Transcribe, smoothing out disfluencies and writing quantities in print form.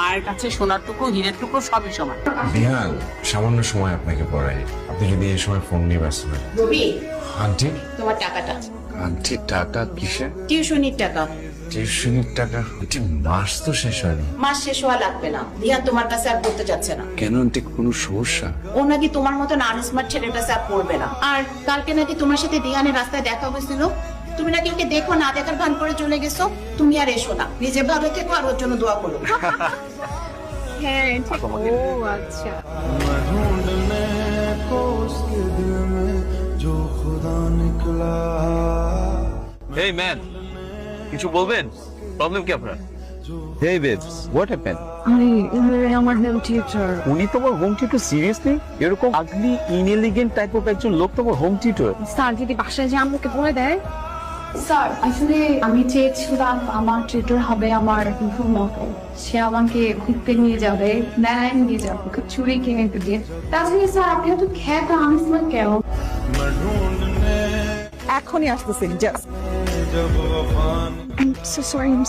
মায়ের কাছে সোনার টুকরো হীরের টুকরো সবই সমান। বিহান, সামান্য সময় আপনাকে পড়াই, আপনি যদি এই সময় ফোন নিয়ে ব্যস্ত থাকেন। রবি, আন্টি, তোমার টাকাটা আন্টি টাকা কিসে? টিউশনির টাকা। টিউশনির টাকা? আন্টি মাস তো শেষ হয়নি। মাস শেষ হওয়া লাগবে না, রিয়া তোমার কাছে আর পড়তে যাচ্ছে না। কেন আন্টি, কোনো সমস্যা? ও নাকি তোমার মতন আনস্মার্ট ছেলের কাছে আর পড়বে না। আর কালকে নাকি তোমার সাথে দিহানের রাস্তায় দেখা হয়েছিল, তুমি নাকি ওকে দেখো না দেখার ভান করে চলে গেছো। তুমি আর এসো না, নিজে ভালো থেকো আর ওর জন্য দোয়া করো। হ্যাঁ ঠিক। ও আচ্ছা। Hey man, কিছু বলবেন? প্রবলেম কি আপনার? Hey babes, what happened? আমার হেম টিচার। উনি তোমার হোম টিউটর? সিরিয়াসলি? এরকম আগলি ইনএলিগেন্ট টাইপ অফ একজন লোক তোমার হোম টিউটর? স্যার যদি বাসায় যে আমাকে বলে দেয়। স্যার আসলে আমি চেয়েছিলাম আমার টিউটর হবে আমার বন্ধুর মতো, সে আমাকে ঘুরতে নিয়ে যাবে, মেলায় নিয়ে যাবে, চুরি কিনে দিয়ে। তাছাড়া স্যার আপনি এত খ্যাত আনস্মার্ট কেন? এখনই আসতেছেন just. I'm so sorry, I'm